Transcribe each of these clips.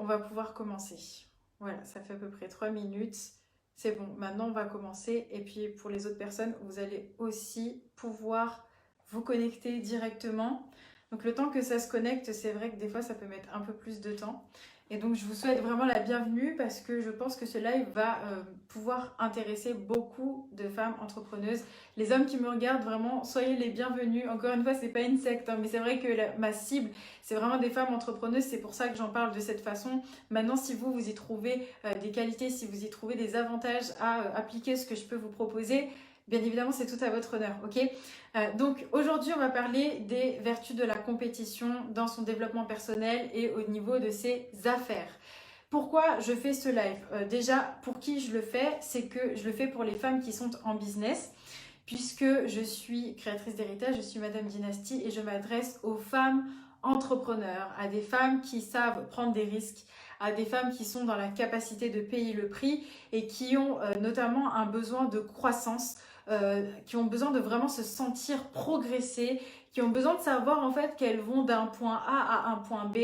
va pouvoir commencer. Voilà, ça fait à peu près 3 minutes. C'est bon, maintenant on va commencer. Et puis pour les autres personnes, vous allez aussi pouvoir vous connecter directement. Donc le temps que ça se connecte, c'est vrai que des fois ça peut mettre un peu plus de temps. Et donc je vous souhaite vraiment la bienvenue parce que je pense que ce live va pouvoir intéresser beaucoup de femmes entrepreneuses. Les hommes qui me regardent, vraiment, soyez les bienvenus. Encore une fois, c'est pas une secte, hein, mais c'est vrai que ma cible, c'est vraiment des femmes entrepreneuses. C'est pour ça que j'en parle de cette façon. Maintenant, si vous y trouvez des qualités, si vous y trouvez des avantages à appliquer ce que je peux vous proposer, bien évidemment, c'est tout à votre honneur, ok? Donc aujourd'hui, on va parler des vertus de la compétition dans son développement personnel et au niveau de ses affaires. Pourquoi je fais ce live? Déjà, pour qui je le fais? C'est que je le fais pour les femmes qui sont en business, puisque je suis créatrice d'héritage, je suis Madame Dynastie et je m'adresse aux femmes entrepreneurs, à des femmes qui savent prendre des risques, à des femmes qui sont dans la capacité de payer le prix et qui ont notamment un besoin de croissance, qui ont besoin de vraiment se sentir progresser, qui ont besoin de savoir en fait qu'elles vont d'un point A à un point B.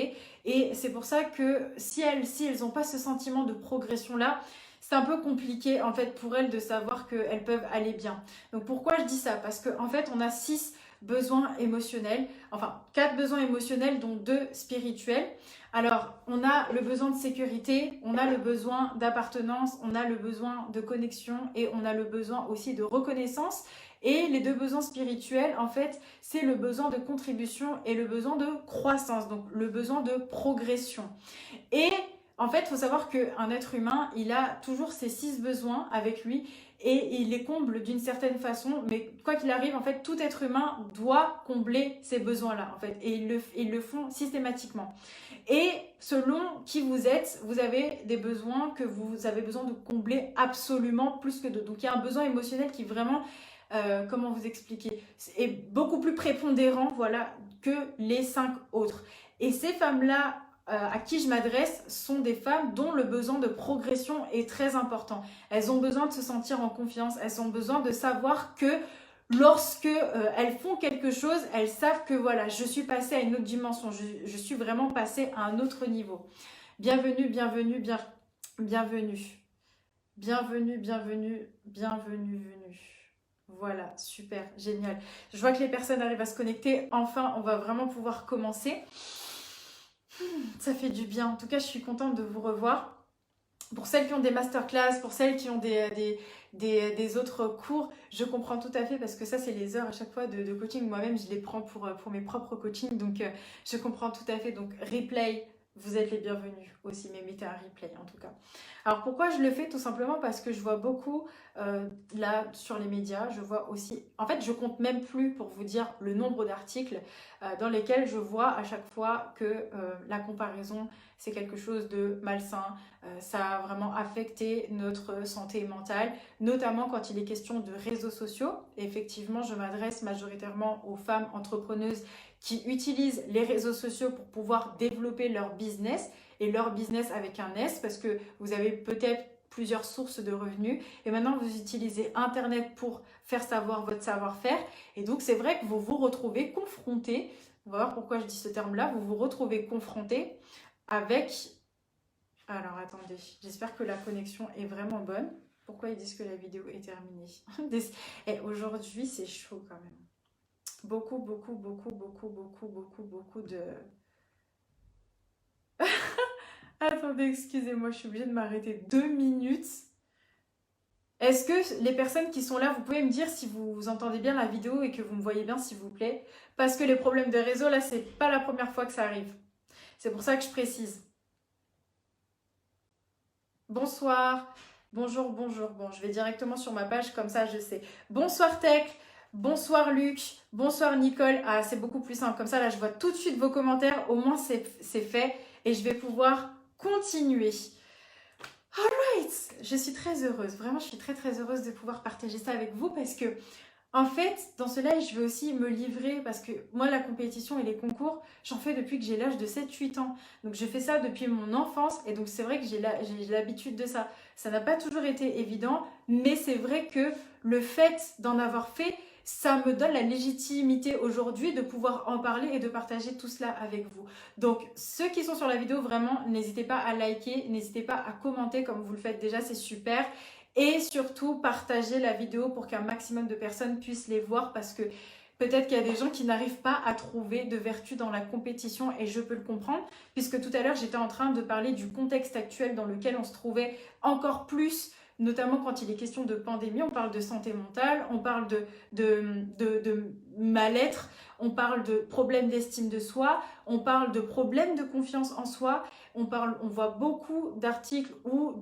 Et c'est pour ça que si elles n'ont pas ce sentiment de progression là, c'est un peu compliqué en fait pour elles de savoir qu'elles peuvent aller bien. Donc pourquoi je dis ça? Parce qu'en fait on a 6 besoins émotionnels, enfin 4 besoins émotionnels dont 2 spirituels. Alors on a le besoin de sécurité, on a le besoin d'appartenance, on a le besoin de connexion et on a le besoin aussi de reconnaissance. Et les 2 besoins spirituels, en fait, c'est le besoin de contribution et le besoin de croissance, donc le besoin de progression. Et en fait, il faut savoir qu'un être humain, il a toujours ces 6 besoins avec lui et il les comble d'une certaine façon. Mais quoi qu'il arrive, en fait, tout être humain doit combler ces besoins-là, en fait. Et ils le font systématiquement. Et selon qui vous êtes, vous avez des besoins que vous avez besoin de combler absolument plus que d'autres. Donc, il y a un besoin émotionnel qui vraiment, comment vous expliquer, est beaucoup plus prépondérant, voilà, que les 5 autres. Et ces femmes-là, à qui je m'adresse sont des femmes dont le besoin de progression est très important. Elles ont besoin de se sentir en confiance, elles ont besoin de savoir que lorsque elles font quelque chose, elles savent que voilà, je suis passée à une autre dimension, je suis vraiment passée à un autre niveau. Bienvenue, bienvenue, bienvenue. Bienvenue, bienvenue, bienvenue, venue. Voilà, super, génial. Je vois que les personnes arrivent à se connecter. Enfin, on va vraiment pouvoir commencer. Ça fait du bien. En tout cas, je suis contente de vous revoir. Pour celles qui ont des masterclass, pour celles qui ont des autres cours, je comprends tout à fait parce que ça, c'est les heures à chaque fois de coaching. Moi-même, je les prends pour mes propres coachings. Donc, je comprends tout à fait. Donc, replay, vous êtes les bienvenus aussi, mais mettez un replay en tout cas. Alors, pourquoi je le fais? Tout simplement parce que je vois beaucoup là sur les médias. Je vois aussi, en fait, je compte même plus pour vous dire le nombre d'articles dans lesquels je vois à chaque fois que la comparaison, c'est quelque chose de malsain. Ça a vraiment affecté notre santé mentale, notamment quand il est question de réseaux sociaux. Et effectivement, je m'adresse majoritairement aux femmes entrepreneuses qui utilisent les réseaux sociaux pour pouvoir développer leur business, et leur business avec un S, parce que vous avez peut-être plusieurs sources de revenus et maintenant vous utilisez Internet pour faire savoir votre savoir-faire. Et donc c'est vrai que vous vous retrouvez confronté, on va voir pourquoi je dis ce terme-là, vous vous retrouvez confronté avec... Alors attendez, j'espère que la connexion est vraiment bonne. Pourquoi ils disent que la vidéo est terminée? Et aujourd'hui c'est chaud quand même. Beaucoup de... Attendez, excusez-moi, je suis obligée de m'arrêter 2 minutes. Est-ce que les personnes qui sont là, vous pouvez me dire si vous entendez bien la vidéo et que vous me voyez bien, s'il vous plaît? Parce que les problèmes de réseau, là, c'est pas la première fois que ça arrive. C'est pour ça que je précise. Bonsoir, bonjour, bonjour. Bon, je vais directement sur ma page, comme ça je sais. Bonsoir Tech, bonsoir Luc, bonsoir Nicole. Ah, c'est beaucoup plus simple. Comme ça, là, je vois tout de suite vos commentaires. Au moins, c'est fait et je vais pouvoir continuer. Alright, je suis très heureuse. Vraiment, je suis très heureuse de pouvoir partager ça avec vous parce que en fait, dans ce live, je vais aussi me livrer parce que moi, la compétition et les concours, j'en fais depuis que j'ai l'âge de 7-8 ans. Donc, je fais ça depuis mon enfance et donc c'est vrai que j'ai l'habitude de ça. Ça n'a pas toujours été évident, mais c'est vrai que le fait d'en avoir fait, ça me donne la légitimité aujourd'hui de pouvoir en parler et de partager tout cela avec vous. Donc, ceux qui sont sur la vidéo, vraiment, n'hésitez pas à liker, n'hésitez pas à commenter comme vous le faites déjà, c'est super. Et surtout, partagez la vidéo pour qu'un maximum de personnes puissent les voir parce que peut-être qu'il y a des gens qui n'arrivent pas à trouver de vertu dans la compétition et je peux le comprendre puisque tout à l'heure, j'étais en train de parler du contexte actuel dans lequel on se trouvait encore plus, notamment quand il est question de pandémie. On parle de santé mentale, on parle de mal-être, on parle de problèmes d'estime de soi, on parle de problèmes de confiance en soi, on voit beaucoup d'articles ou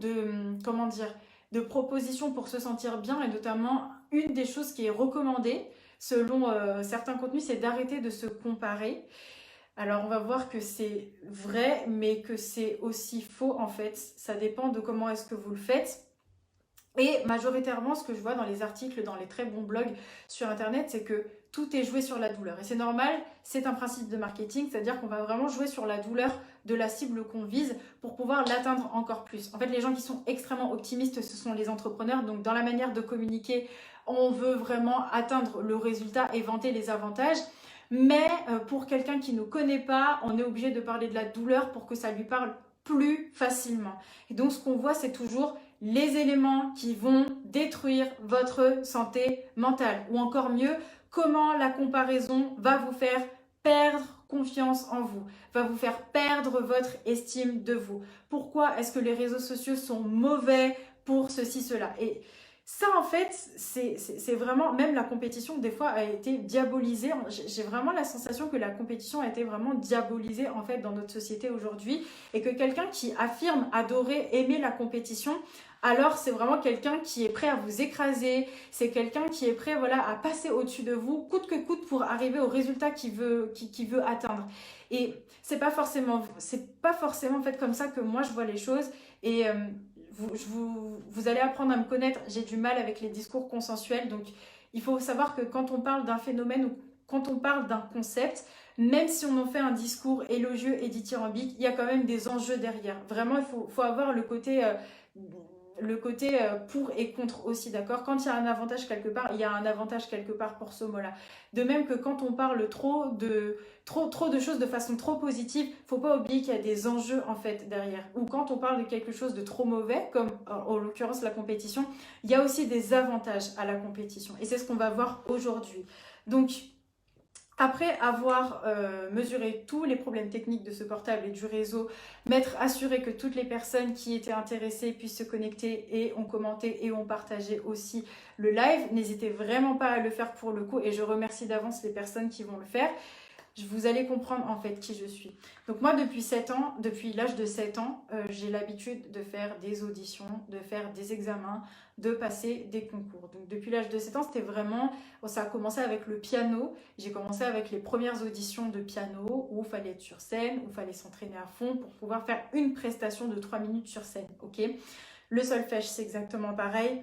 comment dire, de propositions pour se sentir bien et notamment une des choses qui est recommandée selon certains contenus, c'est d'arrêter de se comparer. Alors on va voir que c'est vrai, mais que c'est aussi faux en fait. Ça dépend de comment est-ce que vous le faites. Et majoritairement, ce que je vois dans les articles, dans les très bons blogs sur Internet, c'est que tout est joué sur la douleur. Et c'est normal, c'est un principe de marketing, c'est-à-dire qu'on va vraiment jouer sur la douleur de la cible qu'on vise pour pouvoir l'atteindre encore plus. En fait, les gens qui sont extrêmement optimistes, ce sont les entrepreneurs. Donc, dans la manière de communiquer, on veut vraiment atteindre le résultat et vanter les avantages. Mais pour quelqu'un qui ne connaît pas, on est obligé de parler de la douleur pour que ça lui parle plus facilement. Et donc, ce qu'on voit, c'est toujours les éléments qui vont détruire votre santé mentale. Ou encore mieux, comment la comparaison va vous faire perdre confiance en vous, va vous faire perdre votre estime de vous. Pourquoi est-ce que les réseaux sociaux sont mauvais pour ceci, cela? Et ça, en fait, c'est vraiment, même la compétition, des fois, a été diabolisée. J'ai vraiment la sensation que la compétition a été vraiment diabolisée, en fait, dans notre société aujourd'hui. Et que quelqu'un qui affirme adorer, aimer la compétition, alors c'est vraiment quelqu'un qui est prêt à vous écraser. C'est quelqu'un qui est prêt, voilà, à passer au-dessus de vous, coûte que coûte, pour arriver au résultat qu'il veut atteindre. Et c'est pas forcément, en fait, comme ça que moi, je vois les choses. Et vous allez apprendre à me connaître, j'ai du mal avec les discours consensuels, donc il faut savoir que quand on parle d'un phénomène ou quand on parle d'un concept, même si on en fait un discours élogieux et dithyrambique, il y a quand même des enjeux derrière. Vraiment, il faut avoir le côté pour et contre aussi, d'accord? Quand il y a un avantage quelque part, il y a un avantage quelque part pour ce mot-là. De même que quand on parle trop de choses de façon trop positive, faut pas oublier qu'il y a des enjeux en fait derrière. Ou quand on parle de quelque chose de trop mauvais, comme en l'occurrence la compétition, il y a aussi des avantages à la compétition. Et c'est ce qu'on va voir aujourd'hui. Donc, après avoir mesuré tous les problèmes techniques de ce portable et du réseau, m'être assuré que toutes les personnes qui étaient intéressées puissent se connecter et ont commenté et ont partagé aussi le live, n'hésitez vraiment pas à le faire pour le coup et je remercie d'avance les personnes qui vont le faire. Vous allez comprendre en fait qui je suis. Donc moi depuis 7 ans, depuis l'âge de 7 ans, j'ai l'habitude de faire des auditions, de faire des examens, de passer des concours. Donc depuis l'âge de 7 ans, c'était vraiment, ça a commencé avec le piano. J'ai commencé avec les premières auditions de piano où il fallait être sur scène, où il fallait s'entraîner à fond pour pouvoir faire une prestation de 3 minutes sur scène. Ok. Le solfège, c'est exactement pareil.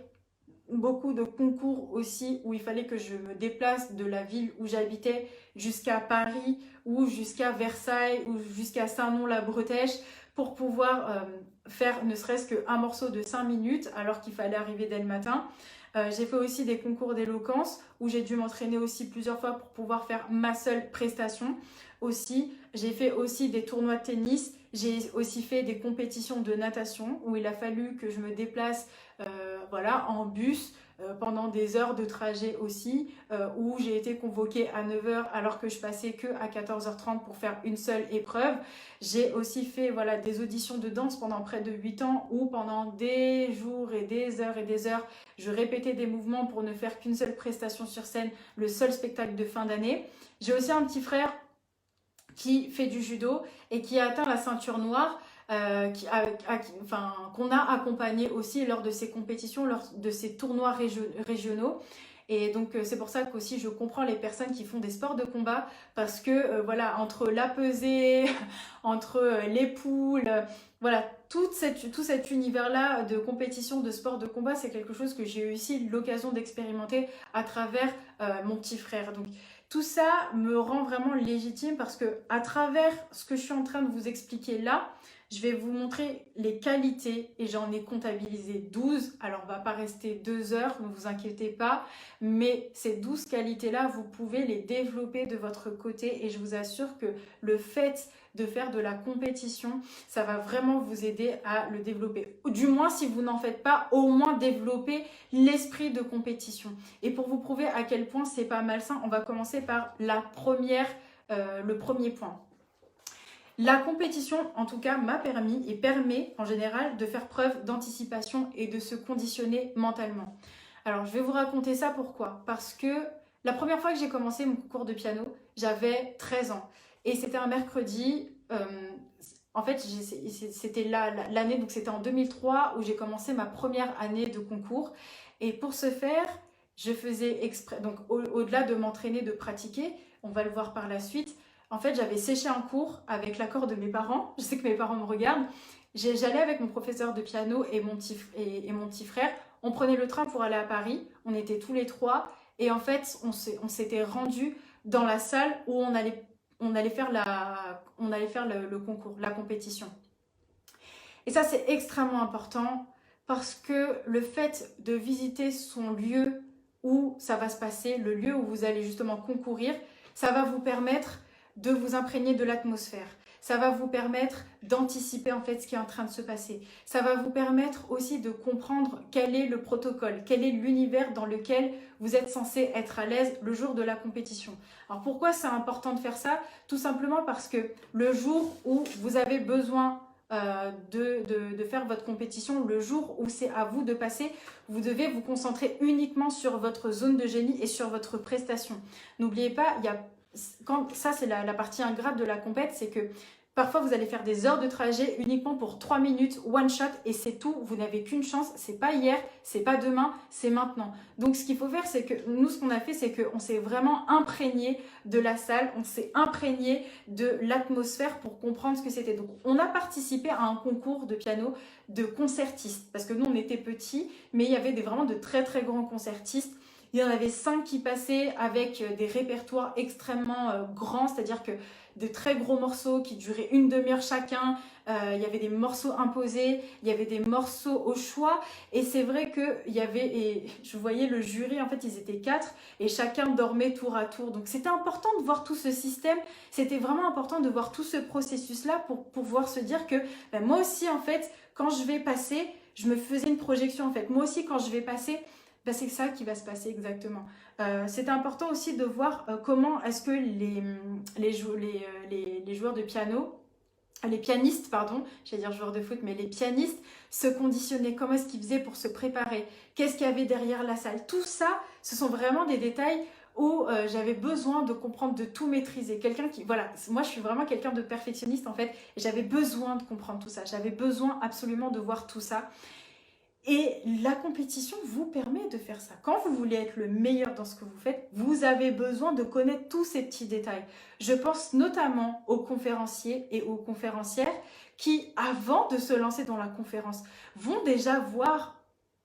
Beaucoup de concours aussi où il fallait que je me déplace de la ville où j'habitais jusqu'à Paris ou jusqu'à Versailles ou jusqu'à Saint-Nom-la-Bretèche pour pouvoir faire ne serait-ce qu'un morceau de 5 minutes alors qu'il fallait arriver dès le matin. J'ai fait aussi des concours d'éloquence où j'ai dû m'entraîner aussi plusieurs fois pour pouvoir faire ma seule prestation. Aussi, j'ai fait aussi des tournois de tennis. J'ai aussi fait des compétitions de natation où il a fallu que je me déplace voilà, en bus pendant des heures de trajet aussi, où j'ai été convoquée à 9 h alors que je passais que à 14 h 30 pour faire une seule épreuve. J'ai aussi fait voilà, des auditions de danse pendant près de 8 ans où pendant des jours et des heures, je répétais des mouvements pour ne faire qu'une seule prestation sur scène, le seul spectacle de fin d'année. J'ai aussi un petit frère qui fait du judo et qui a atteint la ceinture noire, qu'on a accompagné aussi lors de ces compétitions, lors de ces tournois régionaux. Et donc c'est pour ça qu'aussi je comprends les personnes qui font des sports de combat parce que voilà, entre la pesée, entre les poules, voilà, tout cet univers-là de compétition, de sport de combat, c'est quelque chose que j'ai eu aussi l'occasion d'expérimenter à travers mon petit frère. Donc tout ça me rend vraiment légitime parce que à travers ce que je suis en train de vous expliquer là, Je vais vous montrer les qualités et j'en ai comptabilisé 12. Alors, on ne va pas rester 2 heures, ne vous inquiétez pas. Mais ces 12 qualités-là, vous pouvez les développer de votre côté et je vous assure que le fait de faire de la compétition, ça va vraiment vous aider à le développer. Du moins, si vous n'en faites pas, au moins développer l'esprit de compétition. Et pour vous prouver à quel point c'est pas malsain, on va commencer par le premier point. La compétition, en tout cas, m'a permis et permet en général de faire preuve d'anticipation et de se conditionner mentalement. Alors, je vais vous raconter ça pourquoi. Parce que la première fois que j'ai commencé mon cours de piano, j'avais 13 ans. Et c'était un mercredi. En fait, c'était l'année, donc c'était en 2003 où j'ai commencé ma première année de concours. Et pour ce faire, je faisais exprès, donc au-delà de m'entraîner, de pratiquer, on va le voir par la suite, en fait, j'avais séché un cours avec l'accord de mes parents. Je sais que mes parents me regardent. J'allais avec mon professeur de piano et mon petit frère. On prenait le train pour aller à Paris. On était tous les trois. Et en fait, on s'était rendus dans la salle où on allait faire le concours, la compétition. Et ça, c'est extrêmement important parce que le fait de visiter son lieu où ça va se passer, le lieu où vous allez justement concourir, ça va vous permettre de vous imprégner de l'atmosphère. Ça va vous permettre d'anticiper en fait ce qui est en train de se passer. Ça va vous permettre aussi de comprendre quel est le protocole, quel est l'univers dans lequel vous êtes censé être à l'aise le jour de la compétition. Alors pourquoi c'est important de faire ça? Tout simplement parce que le jour où vous avez besoin de faire votre compétition, le jour où c'est à vous de passer, vous devez vous concentrer uniquement sur votre zone de génie et sur votre prestation. N'oubliez pas, ça c'est la partie ingrate de la compète, c'est que parfois vous allez faire des heures de trajet uniquement pour 3 minutes, one shot, et c'est tout, vous n'avez qu'une chance, c'est pas hier, c'est pas demain, c'est maintenant. Donc ce qu'il faut faire, c'est que nous, ce qu'on a fait, c'est qu'on s'est vraiment imprégné de la salle, on s'est imprégné de l'atmosphère pour comprendre ce que c'était. Donc on a participé à un concours de piano de concertistes, parce que nous on était petits, mais il y avait vraiment de très très grands concertistes. Il y en avait 5 qui passaient avec des répertoires extrêmement grands, c'est-à-dire que de très gros morceaux qui duraient une demi-heure chacun. Il y avait des morceaux imposés, il y avait des morceaux au choix. Et c'est vrai que je voyais le jury, en fait, ils étaient 4 et chacun dormait tour à tour. Donc c'était important de voir tout ce système. C'était vraiment important de voir tout ce processus-là pour pouvoir se dire que moi aussi, en fait, quand je vais passer, je me faisais une projection, en fait. Moi aussi, quand je vais passer, c'est ça qui va se passer exactement. C'est important aussi de voir comment est-ce que les joueurs de piano, les pianistes, pardon, j'allais dire joueurs de foot, mais les pianistes se conditionnaient, comment est-ce qu'ils faisaient pour se préparer, qu'est-ce qu'il y avait derrière la salle. Tout ça, ce sont vraiment des détails où j'avais besoin de comprendre, de tout maîtriser. Voilà, moi je suis vraiment quelqu'un de perfectionniste en fait, et j'avais besoin de comprendre tout ça, j'avais besoin absolument de voir tout ça. Et la compétition vous permet de faire ça. Quand vous voulez être le meilleur dans ce que vous faites, vous avez besoin de connaître tous ces petits détails. Je pense notamment aux conférenciers et aux conférencières qui, avant de se lancer dans la conférence, vont déjà voir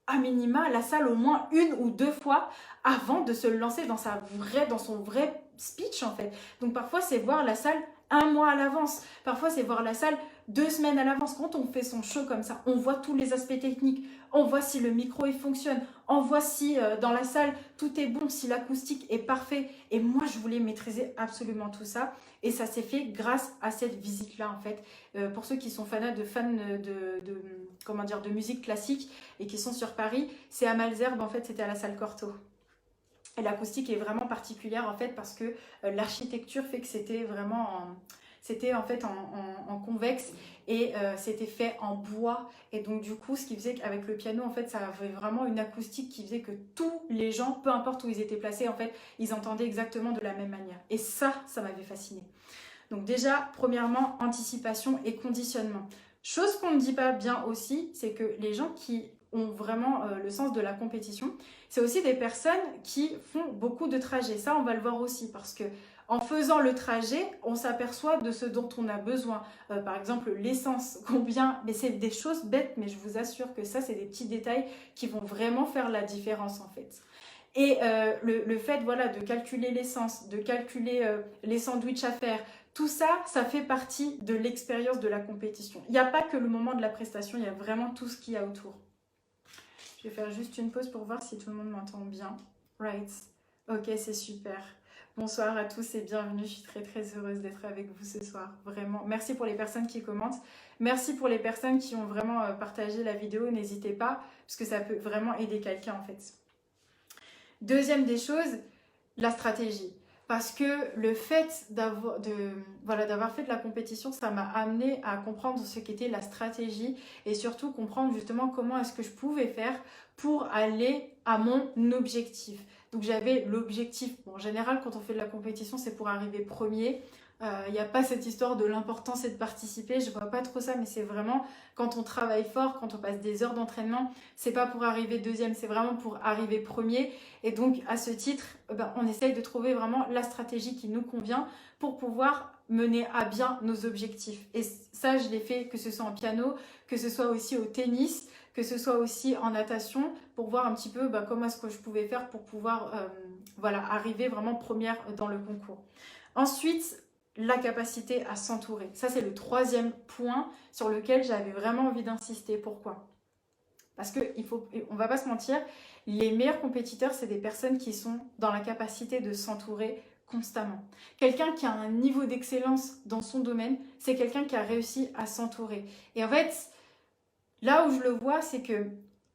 à minima la salle au moins 1 ou 2 fois avant de se lancer dans son vrai speech en fait. Donc parfois c'est voir la salle 1 mois à l'avance. Parfois c'est voir la salle 2 semaines à l'avance. Quand on fait son show comme ça, on voit tous les aspects techniques. On voit si le micro il fonctionne. On voit si dans la salle tout est bon, si l'acoustique est parfait. Et moi je voulais maîtriser absolument tout ça. Et ça s'est fait grâce à cette visite-là en fait. Pour ceux qui sont fans de musique classique et qui sont sur Paris, c'est à Malesherbes en fait, c'était à la salle Cortot. Et l'acoustique est vraiment particulière en fait parce que l'architecture fait que c'était en fait en convexe et c'était fait en bois. Et donc du coup, ce qui faisait qu'avec le piano, en fait, ça avait vraiment une acoustique qui faisait que tous les gens, peu importe où ils étaient placés, en fait, ils entendaient exactement de la même manière. Et ça m'avait fasciné. Donc déjà, premièrement, anticipation et conditionnement. Chose qu'on ne dit pas bien aussi, c'est que les gens qui ont vraiment le sens de la compétition, c'est aussi des personnes qui font beaucoup de trajets. Ça, on va le voir aussi parce que en faisant le trajet, on s'aperçoit de ce dont on a besoin. Par exemple, l'essence, combien... Mais c'est des choses bêtes, mais je vous assure que ça, c'est des petits détails qui vont vraiment faire la différence en fait. Et le fait voilà, de calculer l'essence, de calculer les sandwichs à faire, Tout ça, ça fait partie de l'expérience de la compétition. Il n'y a pas que le moment de la prestation, il y a vraiment tout ce qu'il y a autour. Je vais faire juste une pause pour voir si tout le monde m'entend bien. Right. Ok, c'est super. Bonsoir à tous et bienvenue. Je suis très très heureuse d'être avec vous ce soir. Vraiment. Merci pour les personnes qui commentent. Merci pour les personnes qui ont vraiment partagé la vidéo. N'hésitez pas, parce que ça peut vraiment aider quelqu'un en fait. Deuxième des choses, la stratégie. Parce que le fait d'avoir fait de la compétition, ça m'a amené à comprendre ce qu'était la stratégie et surtout comprendre justement comment est-ce que je pouvais faire pour aller à mon objectif. Donc j'avais l'objectif, bon, en général quand on fait de la compétition c'est pour arriver premier. Il n'y a pas cette histoire de l'important c'est de participer, je vois pas trop ça, mais c'est vraiment quand on travaille fort, quand on passe des heures d'entraînement, c'est pas pour arriver deuxième, c'est vraiment pour arriver premier. Et donc à ce titre, on essaye de trouver vraiment la stratégie qui nous convient pour pouvoir mener à bien nos objectifs. Et ça je l'ai fait que ce soit en piano, que ce soit aussi au tennis, que ce soit aussi en natation, pour voir un petit peu comment est-ce que je pouvais faire pour pouvoir arriver vraiment première dans le concours. Ensuite, la capacité à s'entourer. Ça, c'est le troisième point sur lequel j'avais vraiment envie d'insister. Pourquoi ? Parce qu'on ne va pas se mentir, les meilleurs compétiteurs, c'est des personnes qui sont dans la capacité de s'entourer constamment. Quelqu'un qui a un niveau d'excellence dans son domaine, c'est quelqu'un qui a réussi à s'entourer. Et en fait, là où je le vois, c'est que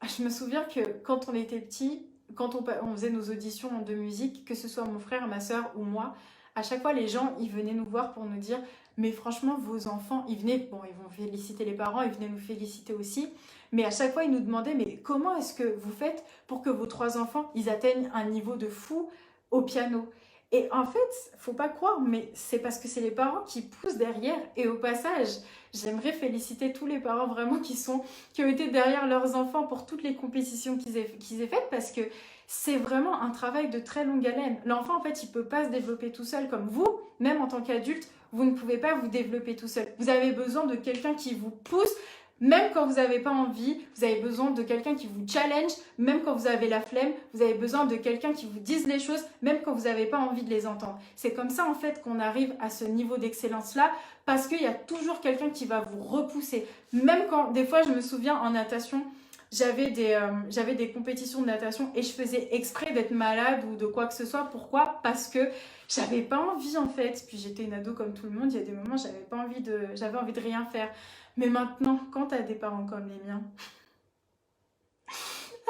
je me souviens que quand on était petit, quand on faisait nos auditions de musique, que ce soit mon frère, ma soeur ou moi, à chaque fois, les gens, ils venaient nous voir pour nous dire « Mais franchement, vos enfants, ils venaient, bon, ils vont féliciter les parents, ils venaient nous féliciter aussi, mais à chaque fois, ils nous demandaient « Mais comment est-ce que vous faites pour que vos 3 enfants, ils atteignent un niveau de fou au piano ?» Et en fait, faut pas croire, mais c'est parce que c'est les parents qui poussent derrière. Et au passage, j'aimerais féliciter tous les parents vraiment qui ont été derrière leurs enfants pour toutes les compétitions qu'ils aient faites, parce que c'est vraiment un travail de très longue haleine. L'enfant, en fait, il ne peut pas se développer tout seul comme vous, même en tant qu'adulte, vous ne pouvez pas vous développer tout seul. Vous avez besoin de quelqu'un qui vous pousse, même quand vous n'avez pas envie, vous avez besoin de quelqu'un qui vous challenge, même quand vous avez la flemme, vous avez besoin de quelqu'un qui vous dise les choses, même quand vous n'avez pas envie de les entendre. C'est comme ça, en fait, qu'on arrive à ce niveau d'excellence-là, parce qu'il y a toujours quelqu'un qui va vous repousser. Même quand, des fois, je me souviens en natation, j'avais des compétitions de natation et je faisais exprès d'être malade ou de quoi que ce soit. Pourquoi ? Parce que j'avais pas envie en fait. Puis j'étais une ado comme tout le monde. Il y a des moments j'avais envie de rien faire. Mais maintenant, quand tu as des parents comme les miens,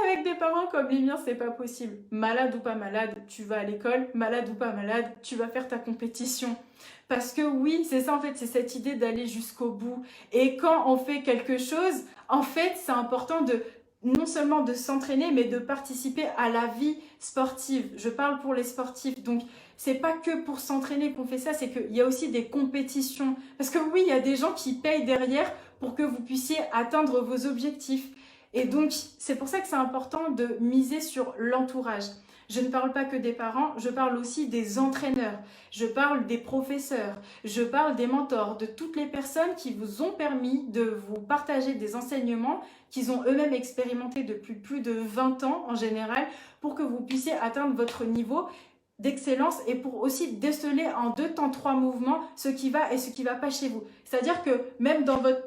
avec des parents comme les miens, c'est pas possible. Malade ou pas malade, tu vas à l'école. Malade ou pas malade, tu vas faire ta compétition. Parce que oui, c'est ça en fait, c'est cette idée d'aller jusqu'au bout. Et quand on fait quelque chose, en fait, c'est important de non seulement de s'entraîner, mais de participer à la vie sportive. Je parle pour les sportifs. Donc, c'est pas que pour s'entraîner qu'on fait ça, c'est qu'il y a aussi des compétitions. Parce que oui, il y a des gens qui payent derrière pour que vous puissiez atteindre vos objectifs. Et donc, c'est pour ça que c'est important de miser sur l'entourage. Je ne parle pas que des parents, je parle aussi des entraîneurs, je parle des professeurs, je parle des mentors, de toutes les personnes qui vous ont permis de vous partager des enseignements qu'ils ont eux-mêmes expérimentés depuis plus de 20 ans en général pour que vous puissiez atteindre votre niveau d'excellence et pour aussi déceler en 2 temps 3 mouvements ce qui va et ce qui ne va pas chez vous. C'est-à-dire que même dans votre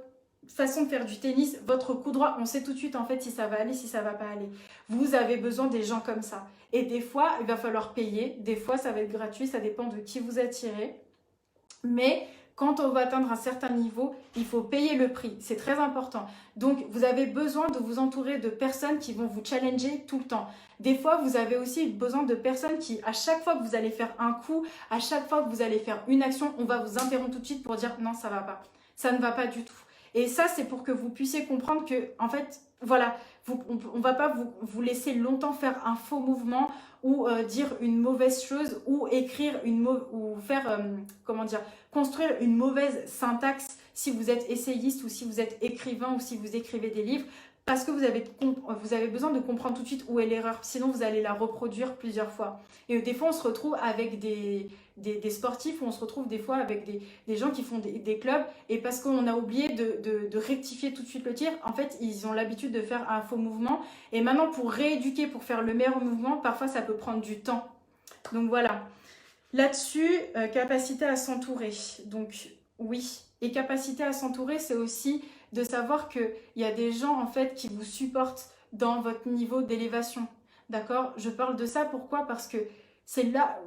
façon de faire du tennis, votre coup droit, on sait tout de suite en fait si ça va aller, si ça va pas aller. Vous avez besoin des gens comme ça. Et des fois, il va falloir payer. Des fois, ça va être gratuit. Ça dépend de qui vous attirez. Mais quand on va atteindre un certain niveau, il faut payer le prix. C'est très important. Donc, vous avez besoin de vous entourer de personnes qui vont vous challenger tout le temps. Des fois, vous avez aussi besoin de personnes qui, à chaque fois que vous allez faire un coup, à chaque fois que vous allez faire une action, on va vous interrompre tout de suite pour dire non, ça va pas. Ça ne va pas du tout. Et ça, c'est pour que vous puissiez comprendre que, en fait, voilà, on ne va pas vous laisser longtemps faire un faux mouvement ou dire une mauvaise chose ou écrire ou faire, construire une mauvaise syntaxe si vous êtes essayiste ou si vous êtes écrivain ou si vous écrivez des livres. Parce que vous avez besoin de comprendre tout de suite où est l'erreur. Sinon, vous allez la reproduire plusieurs fois. Et des fois, on se retrouve avec des sportifs, ou on se retrouve des fois avec des gens qui font des clubs. Et parce qu'on a oublié de rectifier tout de suite le tir, en fait, ils ont l'habitude de faire un faux mouvement. Et maintenant, pour rééduquer, pour faire le meilleur mouvement, parfois, ça peut prendre du temps. Donc voilà. Là-dessus, capacité à s'entourer. Donc oui, et capacité à s'entourer, c'est aussi de savoir qu'il y a des gens en fait qui vous supportent dans votre niveau d'élévation. D'accord? Je parle de ça pourquoi? Parce que c'est là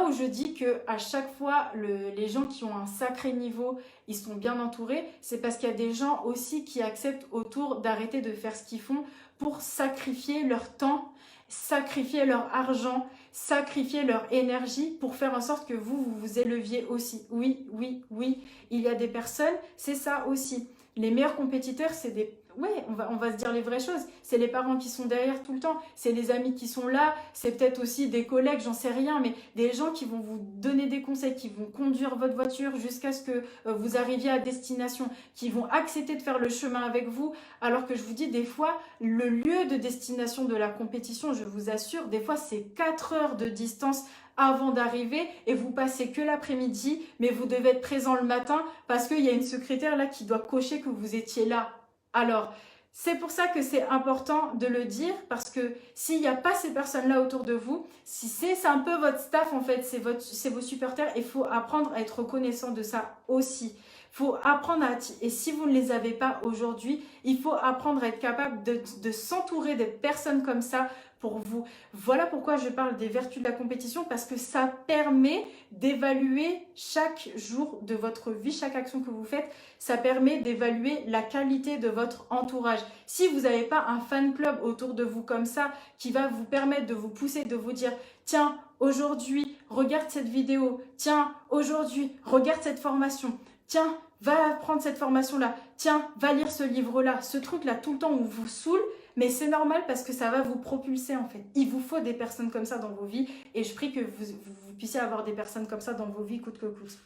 où je dis que à chaque fois les gens qui ont un sacré niveau, ils sont bien entourés, c'est parce qu'il y a des gens aussi qui acceptent autour d'arrêter de faire ce qu'ils font pour sacrifier leur temps, sacrifier leur argent, sacrifier leur énergie pour faire en sorte que vous vous éleviez aussi. Oui, oui, oui, il y a des personnes, c'est ça aussi. Les meilleurs compétiteurs, c'est des... Ouais, on va se dire les vraies choses. C'est les parents qui sont derrière tout le temps. C'est les amis qui sont là. C'est peut-être aussi des collègues, j'en sais rien. Mais des gens qui vont vous donner des conseils, qui vont conduire votre voiture jusqu'à ce que vous arriviez à destination, qui vont accepter de faire le chemin avec vous. Alors que je vous dis, des fois, le lieu de destination de la compétition, je vous assure, des fois, c'est 4 heures de distance avant d'arriver et vous passez que l'après-midi, mais vous devez être présent le matin parce qu'il y a une secrétaire là qui doit cocher que vous étiez là. Alors, c'est pour ça que c'est important de le dire parce que s'il n'y a pas ces personnes-là autour de vous, si c'est un peu votre staff en fait, c'est vos supporters, il faut apprendre à être reconnaissant de ça aussi. Il faut apprendre et si vous ne les avez pas aujourd'hui, il faut apprendre à être capable de s'entourer des personnes comme ça pour vous. Voilà pourquoi je parle des vertus de la compétition, parce que ça permet d'évaluer chaque jour de votre vie, chaque action que vous faites, ça permet d'évaluer la qualité de votre entourage. Si vous n'avez pas un fan club autour de vous comme ça, qui va vous permettre de vous pousser, de vous dire, tiens, aujourd'hui, regarde cette vidéo, tiens, aujourd'hui, regarde cette formation, tiens, va prendre cette formation-là, tiens, va lire ce livre-là, ce truc-là tout le temps où vous saoule, mais c'est normal parce que ça va vous propulser en fait. Il vous faut des personnes comme ça dans vos vies et je prie que vous puissiez avoir des personnes comme ça dans vos vies coûte que coûte.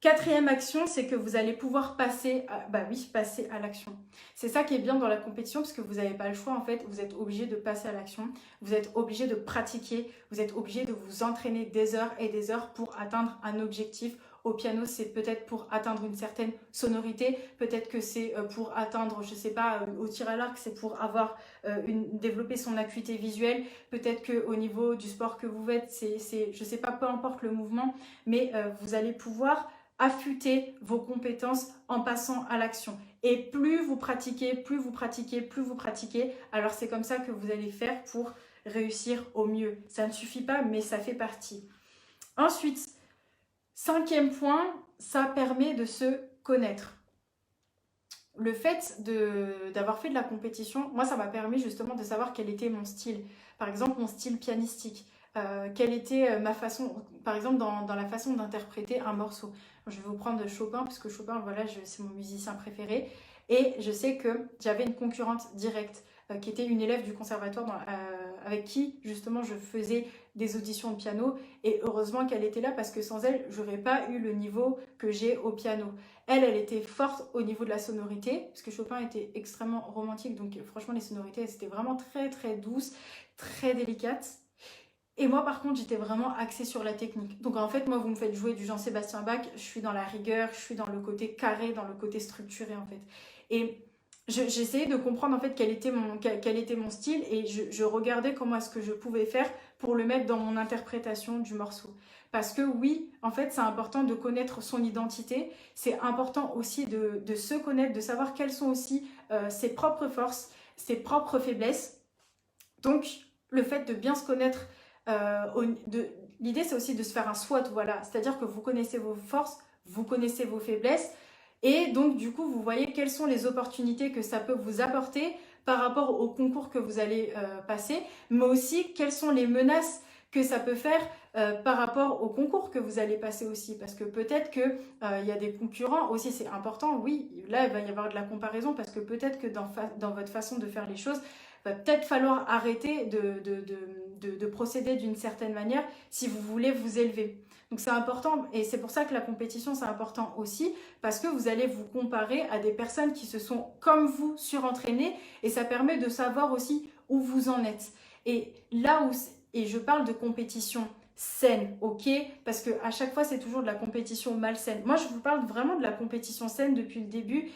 Quatrième action, c'est que vous allez pouvoir passer à l'action. C'est ça qui est bien dans la compétition parce que vous n'avez pas le choix en fait, vous êtes obligé de passer à l'action, vous êtes obligé de pratiquer, vous êtes obligé de vous entraîner des heures et des heures pour atteindre un objectif. Au piano, c'est peut-être pour atteindre une certaine sonorité, peut-être que c'est pour atteindre, je sais pas, au tir à l'arc, c'est pour avoir développer son acuité visuelle, peut-être qu'au niveau du sport que vous faites, je sais pas, peu importe le mouvement, mais vous allez pouvoir affûter vos compétences en passant à l'action. Et plus vous pratiquez, plus vous pratiquez, plus vous pratiquez, alors c'est comme ça que vous allez faire pour réussir au mieux. Ça ne suffit pas, mais ça fait partie. Ensuite, cinquième point, ça permet de se connaître. Le fait d'avoir fait de la compétition, moi ça m'a permis justement de savoir quel était mon style. Par exemple, mon style pianistique. Quelle était ma façon, par exemple dans la façon d'interpréter un morceau. Je vais vous prendre Chopin, parce que Chopin, voilà, c'est mon musicien préféré. Et je sais que j'avais une concurrente directe, qui était une élève du conservatoire avec qui, justement, je faisais des auditions de piano. Et heureusement qu'elle était là, parce que sans elle, j'aurais pas eu le niveau que j'ai au piano. Elle était forte au niveau de la sonorité, parce que Chopin était extrêmement romantique. Donc franchement, les sonorités, elles étaient vraiment très, très douces, très délicates. Et moi, par contre, j'étais vraiment axée sur la technique. Donc, en fait, moi, vous me faites jouer du Jean-Sébastien Bach, je suis dans la rigueur, je suis dans le côté carré, dans le côté structuré, en fait. Et j'essayais de comprendre, en fait, quel était mon style et je regardais comment est-ce que je pouvais faire pour le mettre dans mon interprétation du morceau. Parce que oui, en fait, c'est important de connaître son identité. C'est important aussi de se connaître, de savoir quelles sont aussi ses propres forces, ses propres faiblesses. Donc, le fait de bien se connaître, l'idée c'est aussi de se faire un SWOT, voilà, c'est-à-dire que vous connaissez vos forces, vous connaissez vos faiblesses, et donc du coup vous voyez quelles sont les opportunités que ça peut vous apporter par rapport au concours que vous allez passer, mais aussi quelles sont les menaces que ça peut faire par rapport au concours que vous allez passer aussi, parce que peut-être que y a des concurrents aussi, c'est important, oui, là il va y avoir de la comparaison, parce que peut-être que dans votre façon de faire les choses, va peut-être falloir arrêter de procéder d'une certaine manière si vous voulez vous élever. Donc c'est important et c'est pour ça que la compétition c'est important aussi parce que vous allez vous comparer à des personnes qui se sont comme vous surentraînées et ça permet de savoir aussi où vous en êtes. Et là où, et je parle de compétition saine, ok? Parce qu'à chaque fois c'est toujours de la compétition malsaine. Moi je vous parle vraiment de la compétition saine depuis le début.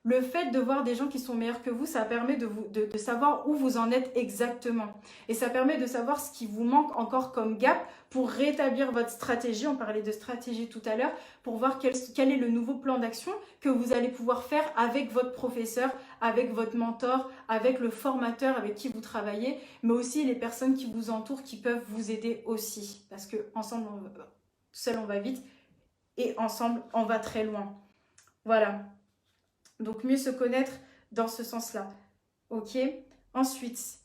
Le fait de voir des gens qui sont meilleurs que vous, ça permet de savoir où vous en êtes exactement. Et ça permet de savoir ce qui vous manque encore comme gap pour rétablir votre stratégie. On parlait de stratégie tout à l'heure, pour voir quel est le nouveau plan d'action que vous allez pouvoir faire avec votre professeur, avec votre mentor, avec le formateur avec qui vous travaillez, mais aussi les personnes qui vous entourent qui peuvent vous aider aussi. Parce que ensemble, seul on va vite et ensemble on va très loin. Voilà. Donc, mieux se connaître dans ce sens-là. Ok. Ensuite,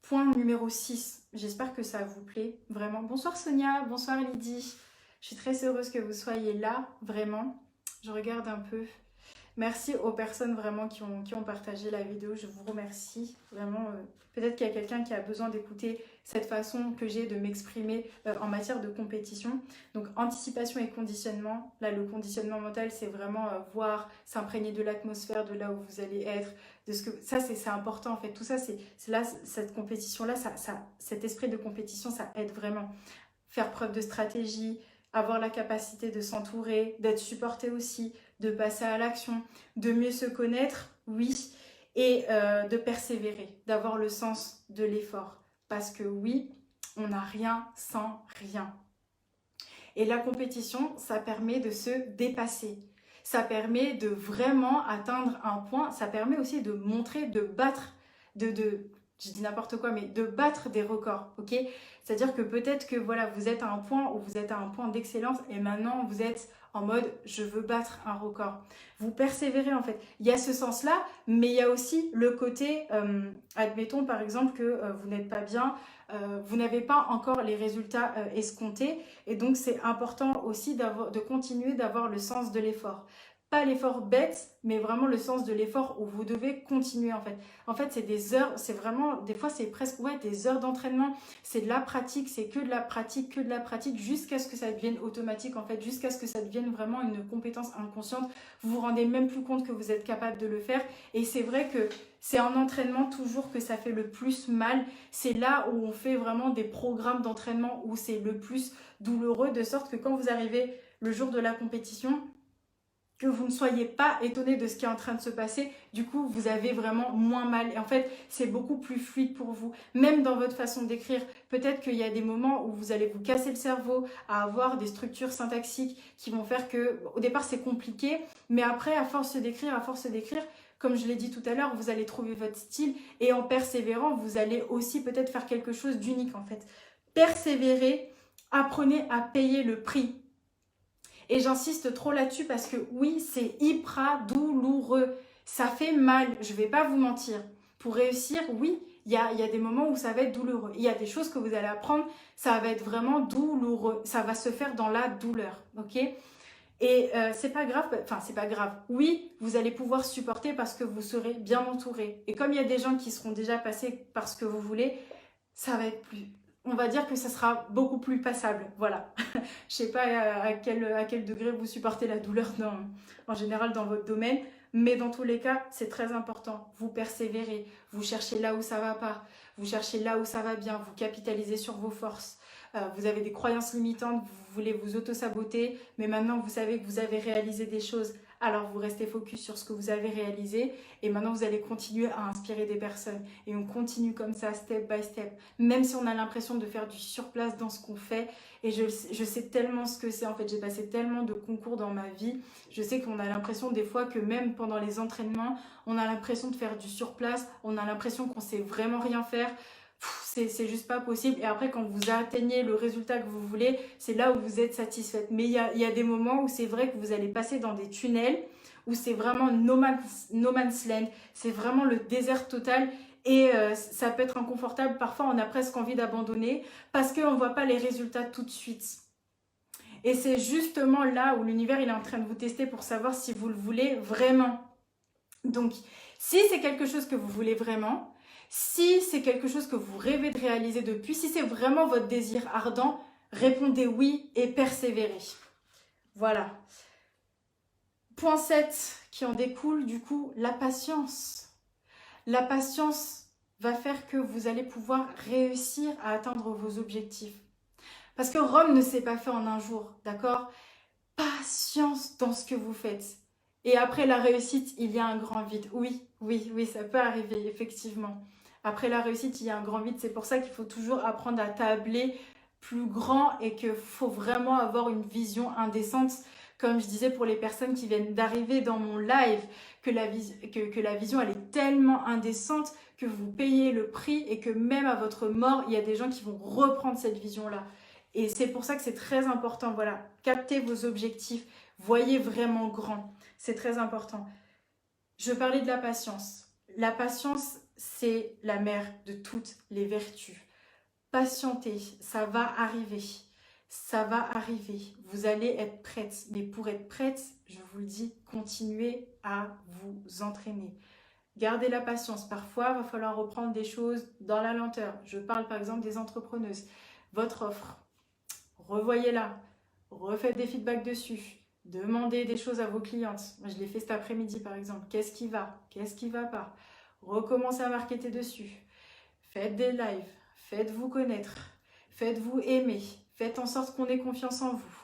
point numéro 6. J'espère que ça vous plaît. Vraiment. Bonsoir Sonia. Bonsoir Lydie. Je suis très heureuse que vous soyez là. Vraiment. Je regarde un peu. Merci aux personnes vraiment qui ont partagé la vidéo. Je vous remercie. Vraiment, peut-être qu'il y a quelqu'un qui a besoin d'écouter cette façon que j'ai de m'exprimer en matière de compétition. Donc, anticipation et conditionnement. Là, le conditionnement mental, c'est vraiment voir, s'imprégner de l'atmosphère, de là où vous allez être. De ce que... Ça, c'est important en fait. Tout ça, c'est là, cette compétition-là, cet esprit de compétition, ça aide vraiment. Faire preuve de stratégie, avoir la capacité de s'entourer, d'être supporté aussi, de passer à l'action, de mieux se connaître, oui, et de persévérer, d'avoir le sens de l'effort. Parce que oui, on n'a rien sans rien. Et la compétition, ça permet de se dépasser. Ça permet de vraiment atteindre un point. Ça permet aussi de montrer, de battre, je dis n'importe quoi, mais de battre des records, ok? C'est-à-dire que peut-être que voilà, vous êtes à un point où vous êtes à un point d'excellence et maintenant vous êtes en mode je veux battre un record. Vous persévérez en fait. Il y a ce sens-là, mais il y a aussi le côté, admettons par exemple que vous n'êtes pas bien, vous n'avez pas encore les résultats escomptés et donc c'est important aussi de continuer d'avoir le sens de l'effort. Pas l'effort bête, mais vraiment le sens de l'effort où vous devez continuer en fait. En fait, c'est des heures, c'est vraiment, des fois c'est presque des heures d'entraînement. C'est de la pratique, c'est que de la pratique jusqu'à ce que ça devienne automatique en fait, jusqu'à ce que ça devienne vraiment une compétence inconsciente. Vous vous rendez même plus compte que vous êtes capable de le faire. Et c'est vrai que c'est en entraînement toujours que ça fait le plus mal. C'est là où on fait vraiment des programmes d'entraînement où c'est le plus douloureux, de sorte que quand vous arrivez le jour de la compétition, que vous ne soyez pas étonné de ce qui est en train de se passer, du coup vous avez vraiment moins mal et en fait c'est beaucoup plus fluide pour vous, même dans votre façon d'écrire. Peut-être qu'il y a des moments où vous allez vous casser le cerveau à avoir des structures syntaxiques qui vont faire que au départ c'est compliqué, mais après à force d'écrire, comme je l'ai dit tout à l'heure, vous allez trouver votre style et en persévérant vous allez aussi peut-être faire quelque chose d'unique en fait. Persévérez, apprenez à payer le prix. Et j'insiste trop là-dessus parce que oui, c'est hyper douloureux. Ça fait mal, je ne vais pas vous mentir. Pour réussir, oui, il y a des moments où ça va être douloureux. Il y a des choses que vous allez apprendre, ça va être vraiment douloureux. Ça va se faire dans la douleur, ok? Et c'est pas grave, enfin c'est pas grave. Oui, vous allez pouvoir supporter parce que vous serez bien entouré. Et comme il y a des gens qui seront déjà passés par ce que vous voulez, ça va être plus... On va dire que ça sera beaucoup plus passable, voilà. Je sais pas à quel degré vous supportez la douleur en général dans votre domaine, mais dans tous les cas, c'est très important. Vous persévérez, vous cherchez là où ça va pas, vous cherchez là où ça va bien, vous capitalisez sur vos forces. Vous avez des croyances limitantes, vous voulez vous auto-saboter, mais maintenant vous savez que vous avez réalisé des choses, alors vous restez focus sur ce que vous avez réalisé et maintenant vous allez continuer à inspirer des personnes. Et on continue comme ça, step by step, même si on a l'impression de faire du surplace dans ce qu'on fait. Et je sais tellement ce que c'est, en fait, j'ai passé tellement de concours dans ma vie. Je sais qu'on a l'impression des fois que même pendant les entraînements, on a l'impression de faire du surplace, on a l'impression qu'on sait vraiment rien faire. C'est juste pas possible. Et après, quand vous atteignez le résultat que vous voulez, c'est là où vous êtes satisfaite. Mais il y a des moments où c'est vrai que vous allez passer dans des tunnels, où c'est vraiment no man's land. C'est vraiment le désert total. Et ça peut être inconfortable. Parfois, on a presque envie d'abandonner parce qu'on ne voit pas les résultats tout de suite. Et c'est justement là où l'univers il est en train de vous tester pour savoir si vous le voulez vraiment. Donc, si c'est quelque chose que vous voulez vraiment, si c'est quelque chose que vous rêvez de réaliser depuis, si c'est vraiment votre désir ardent, répondez oui et persévérez. Voilà. Point 7 qui en découle du coup, la patience. La patience va faire que vous allez pouvoir réussir à atteindre vos objectifs. Parce que Rome ne s'est pas fait en un jour, d'accord? Patience dans ce que vous faites. Et après la réussite, il y a un grand vide. Oui, oui, oui, ça peut arriver, effectivement. Après la réussite, il y a un grand vide. C'est pour ça qu'il faut toujours apprendre à tabler plus grand et qu'il faut vraiment avoir une vision indécente. Comme je disais pour les personnes qui viennent d'arriver dans mon live, que la vision, elle est tellement indécente que vous payez le prix et que même à votre mort, il y a des gens qui vont reprendre cette vision-là. Et c'est pour ça que c'est très important. Voilà, captez vos objectifs, voyez vraiment grand. C'est très important. Je parlais de la patience. La patience, c'est la mère de toutes les vertus. Patientez, ça va arriver. Ça va arriver. Vous allez être prête. Mais pour être prête, je vous le dis, continuez à vous entraîner. Gardez la patience. Parfois, il va falloir reprendre des choses dans la lenteur. Je parle par exemple des entrepreneuses. Votre offre, revoyez-la. Refaites des feedbacks dessus. Demandez des choses à vos clientes. Moi, je l'ai fait cet après-midi par exemple. Qu'est-ce qui va? Qu'est-ce qui ne va pas? Recommencez à marketer dessus. Faites des lives. Faites-vous connaître. Faites-vous aimer. Faites en sorte qu'on ait confiance en vous.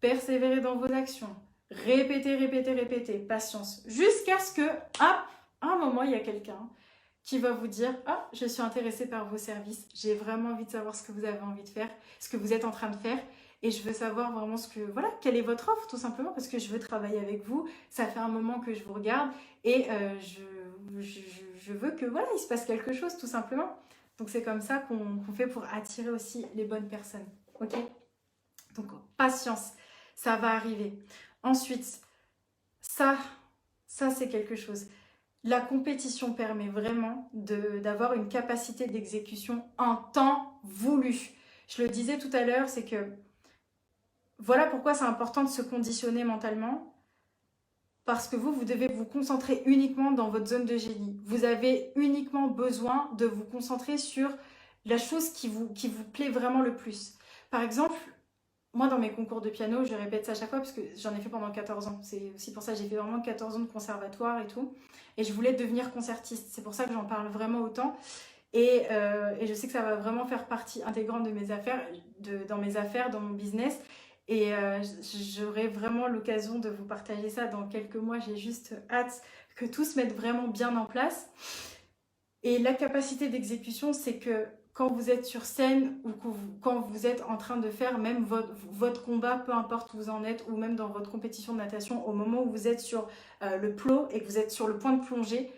Persévérez dans vos actions. Répétez, répétez, répétez. Patience. Jusqu'à ce que, à un moment, il y a quelqu'un qui va vous dire « Ah, je suis intéressé par vos services. J'ai vraiment envie de savoir ce que vous avez envie de faire, ce que vous êtes en train de faire. Et je veux savoir vraiment voilà, quelle est votre offre, tout simplement, parce que je veux travailler avec vous. Ça fait un moment que je vous regarde et je veux que, voilà, il se passe quelque chose, tout simplement. » Donc, c'est comme ça qu'on fait pour attirer aussi les bonnes personnes. Ok? Donc, patience, ça va arriver. Ensuite, ça c'est quelque chose. La compétition permet vraiment d'avoir une capacité d'exécution en temps voulu. Je le disais tout à l'heure, c'est que voilà pourquoi c'est important de se conditionner mentalement. Parce que vous devez vous concentrer uniquement dans votre zone de génie. Vous avez uniquement besoin de vous concentrer sur la chose qui vous plaît vraiment le plus. Par exemple, moi, dans mes concours de piano, je répète ça à chaque fois parce que j'en ai fait pendant 14 ans. C'est aussi pour ça que j'ai fait vraiment 14 ans de conservatoire et tout. Et je voulais devenir concertiste. C'est pour ça que j'en parle vraiment autant. Et je sais que ça va vraiment faire partie intégrante de mes affaires, dans mes affaires, dans mon business. Et j'aurai vraiment l'occasion de vous partager ça dans quelques mois. J'ai juste hâte que tout se mette vraiment bien en place. Et la capacité d'exécution, c'est que quand vous êtes sur scène ou quand vous êtes en train de faire même votre combat, peu importe où vous en êtes, ou même dans votre compétition de natation, au moment où vous êtes sur le plot et que vous êtes sur le point de plonger,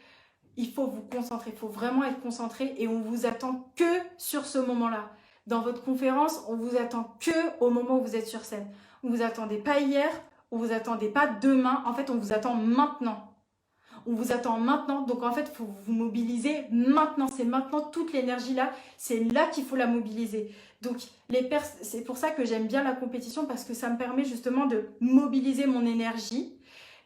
il faut vous concentrer, il faut vraiment être concentré et on vous attend que sur ce moment-là. Dans votre conférence, on vous attend que au moment où vous êtes sur scène. On vous attendait pas hier, on vous attendait pas demain, en fait on vous attend maintenant. On vous attend maintenant, donc en fait il faut vous mobiliser maintenant, c'est maintenant toute l'énergie là, c'est là qu'il faut la mobiliser. Donc c'est pour ça que j'aime bien la compétition parce que ça me permet justement de mobiliser mon énergie,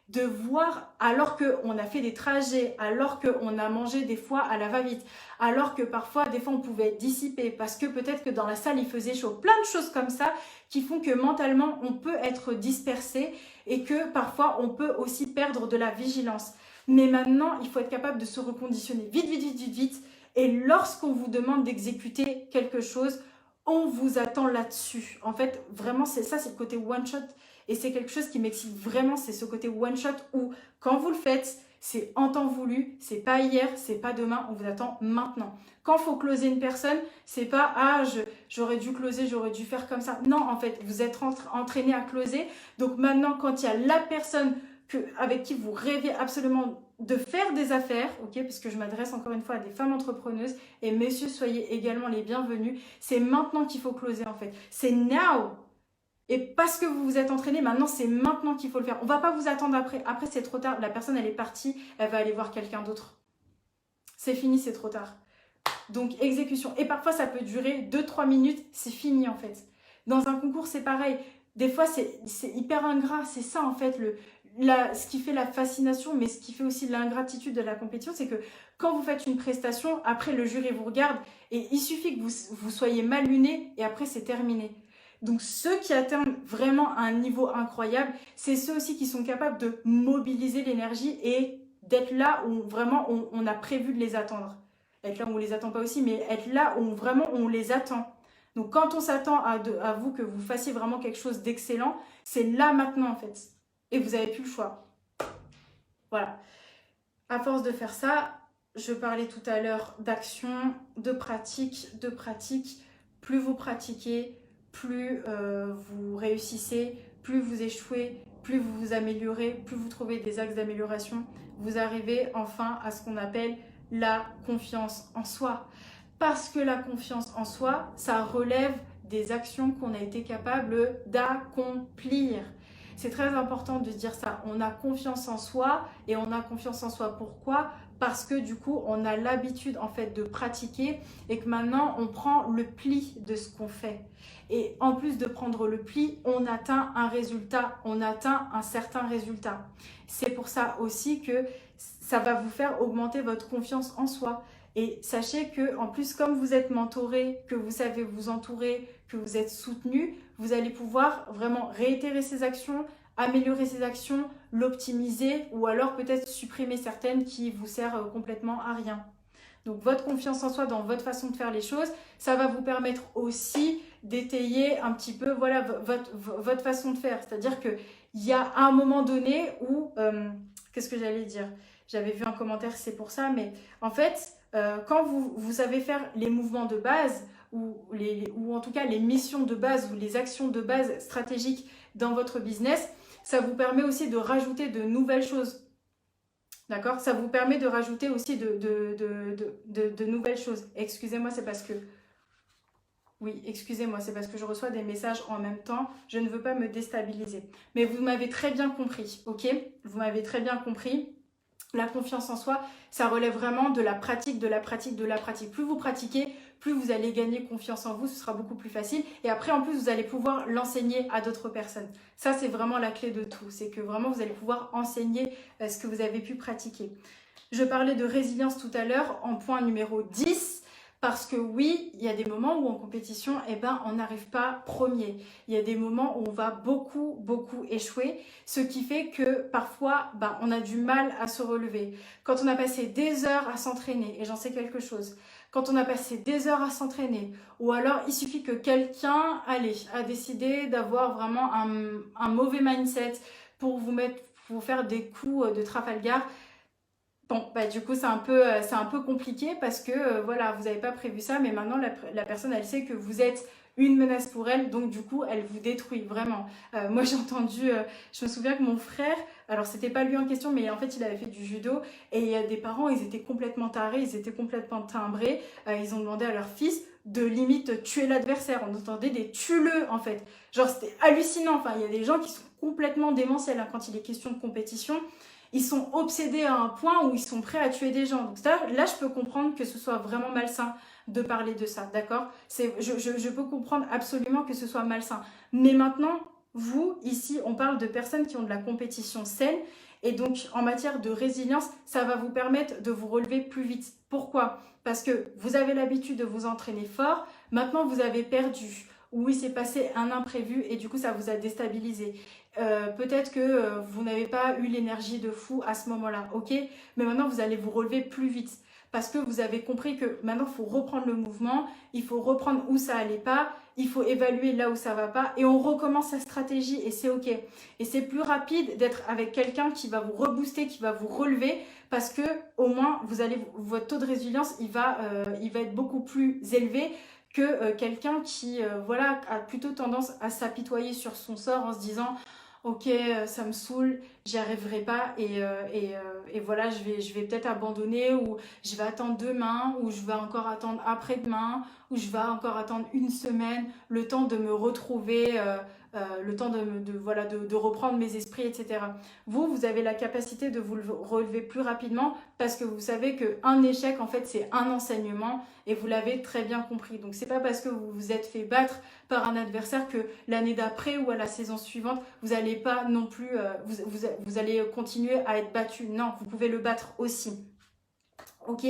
de voir alors qu'on a fait des trajets, alors qu'on a mangé des fois à la va-vite, alors que parfois des fois on pouvait être dissipé parce que peut-être que dans la salle il faisait chaud, plein de choses comme ça qui font que mentalement on peut être dispersé et que parfois on peut aussi perdre de la vigilance. Mais maintenant il faut être capable de se reconditionner vite, vite, vite, vite, vite. Et lorsqu'on vous demande d'exécuter quelque chose, on vous attend là-dessus. En fait, vraiment, c'est le côté one-shot. Et c'est quelque chose qui m'excite vraiment, c'est ce côté one-shot où, quand vous le faites, c'est en temps voulu, c'est pas hier, c'est pas demain, on vous attend maintenant. Quand il faut closer une personne, c'est pas « Ah, j'aurais dû closer, j'aurais dû faire comme ça ». Non, en fait, vous êtes entraîné à closer. Donc maintenant, quand il y a la personne avec qui vous rêvez absolument de faire des affaires, ok, parce que je m'adresse encore une fois à des femmes entrepreneuses, et messieurs, soyez également les bienvenus, c'est maintenant qu'il faut closer en fait. C'est now. Et parce que vous vous êtes entraîné, maintenant c'est maintenant qu'il faut le faire. On ne va pas vous attendre après. Après c'est trop tard, la personne elle est partie, elle va aller voir quelqu'un d'autre. C'est fini, c'est trop tard. Donc exécution. Et parfois ça peut durer 2-3 minutes, c'est fini en fait. Dans un concours c'est pareil. Des fois c'est hyper ingrat, c'est ça en fait ce qui fait la fascination, mais ce qui fait aussi l'ingratitude de la compétition, c'est que quand vous faites une prestation, après le jury vous regarde et il suffit que vous soyez mal luné et après c'est terminé. Donc ceux qui atteignent vraiment un niveau incroyable, c'est ceux aussi qui sont capables de mobiliser l'énergie et d'être là où vraiment on a prévu de les attendre. Être là où on ne les attend pas aussi, mais être là où vraiment on les attend. Donc quand on s'attend à vous que vous fassiez vraiment quelque chose d'excellent, c'est là maintenant en fait. Et vous n'avez plus le choix. Voilà. À force de faire ça, je parlais tout à l'heure d'action, de pratique, de pratique. Plus vous pratiquez, plus vous réussissez, plus vous échouez, plus vous vous améliorez, plus vous trouvez des axes d'amélioration. Vous arrivez enfin à ce qu'on appelle la confiance en soi. Parce que la confiance en soi, ça relève des actions qu'on a été capable d'accomplir. C'est très important de dire ça. On a confiance en soi et on a confiance en soi. Pourquoi? Parce que du coup, on a l'habitude en fait de pratiquer et que maintenant, on prend le pli de ce qu'on fait. Et en plus de prendre le pli, on atteint un résultat, on atteint un certain résultat. C'est pour ça aussi que ça va vous faire augmenter votre confiance en soi. Et sachez que, en plus, comme vous êtes mentoré, que vous savez vous entourer, que vous êtes soutenu, vous allez pouvoir vraiment réitérer ces actions, améliorer ces actions, l'optimiser ou alors peut-être supprimer certaines qui vous servent complètement à rien. Donc votre confiance en soi dans votre façon de faire les choses, ça va vous permettre aussi d'étayer un petit peu voilà, votre façon de faire. C'est-à-dire qu'il y a un moment donné où, qu'est-ce que j'allais dire? J'avais vu un commentaire, c'est pour ça, mais en fait, quand vous savez faire les mouvements de base, ou en tout cas les missions de base ou les actions de base stratégiques dans votre business, ça vous permet aussi de rajouter de nouvelles choses. D'accord? Ça vous permet de rajouter aussi de nouvelles choses. Excusez-moi, c'est parce que... Oui, excusez-moi, c'est parce que je reçois des messages en même temps. Je ne veux pas me déstabiliser. Mais vous m'avez très bien compris, ok? Vous m'avez très bien compris. La confiance en soi, ça relève vraiment de la pratique, de la pratique, de la pratique. Plus vous pratiquez, plus vous allez gagner confiance en vous, ce sera beaucoup plus facile. Et après, en plus, vous allez pouvoir l'enseigner à d'autres personnes. Ça, c'est vraiment la clé de tout. C'est que vraiment, vous allez pouvoir enseigner ce que vous avez pu pratiquer. Je parlais de résilience tout à l'heure en point numéro 10. Parce que oui, il y a des moments où en compétition, eh ben, on n'arrive pas premier. Il y a des moments où on va beaucoup, beaucoup échouer, ce qui fait que parfois, ben, on a du mal à se relever. Quand on a passé des heures à s'entraîner, et j'en sais quelque chose, quand on a passé des heures à s'entraîner, ou alors il suffit que quelqu'un, allez, a décidé d'avoir vraiment un mauvais mindset pour vous faire des coups de Trafalgar. Bon, bah du coup c'est un peu compliqué parce que voilà, vous n'avez pas prévu ça, mais maintenant la personne elle sait que vous êtes une menace pour elle, donc du coup elle vous détruit vraiment. Moi j'ai entendu, je me souviens que mon frère, alors c'était pas lui en question, mais en fait il avait fait du judo et des parents ils étaient complètement tarés, ils étaient complètement timbrés, ils ont demandé à leur fils de limite tuer l'adversaire, on entendait des tue-le en fait. Genre c'était hallucinant, enfin il y a des gens qui sont complètement démentiels hein, quand il est question de compétition. Ils sont obsédés à un point où ils sont prêts à tuer des gens. Donc là, je peux comprendre que ce soit vraiment malsain de parler de ça, d'accord? Je peux comprendre absolument que ce soit malsain. Mais maintenant, vous, ici, on parle de personnes qui ont de la compétition saine. Et donc, en matière de résilience, ça va vous permettre de vous relever plus vite. Pourquoi? Parce que vous avez l'habitude de vous entraîner fort. Maintenant, vous avez perdu. Oui, c'est passé un imprévu et du coup, ça vous a déstabilisé. Peut-être que vous n'avez pas eu l'énergie de fou à ce moment-là, ok? Mais maintenant, vous allez vous relever plus vite. Parce que vous avez compris que maintenant, il faut reprendre le mouvement, il faut reprendre où ça allait pas, il faut évaluer là où ça va pas, et on recommence sa stratégie, et c'est ok. Et c'est plus rapide d'être avec quelqu'un qui va vous rebooster, qui va vous relever, parce que au moins, votre taux de résilience, il va être beaucoup plus élevé que quelqu'un qui voilà, a plutôt tendance à s'apitoyer sur son sort en se disant ok, ça me saoule, j'y arriverai pas et voilà, je vais peut-être abandonner ou je vais attendre demain ou je vais encore attendre après-demain ou je vais encore attendre une semaine, le temps de me retrouver, le temps voilà, de reprendre mes esprits, etc. Vous avez la capacité de vous relever plus rapidement parce que vous savez qu'un échec, en fait, c'est un enseignement et vous l'avez très bien compris. Donc, c'est pas parce que vous vous êtes fait battre par un adversaire que l'année d'après ou à la saison suivante, vous n'allez pas non plus, vous allez continuer à être battu. Non, vous pouvez le battre aussi. Ok?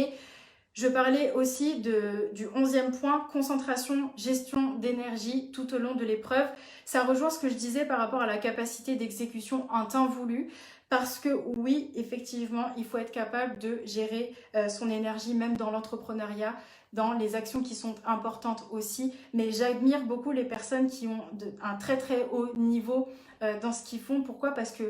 Je parlais aussi du 11e point, concentration, gestion d'énergie tout au long de l'épreuve. Ça rejoint ce que je disais par rapport à la capacité d'exécution en temps voulu. Parce que oui, effectivement, il faut être capable de gérer son énergie, même dans l'entrepreneuriat, dans les actions qui sont importantes aussi. Mais j'admire beaucoup les personnes qui ont un très très haut niveau dans ce qu'ils font. Pourquoi? Parce que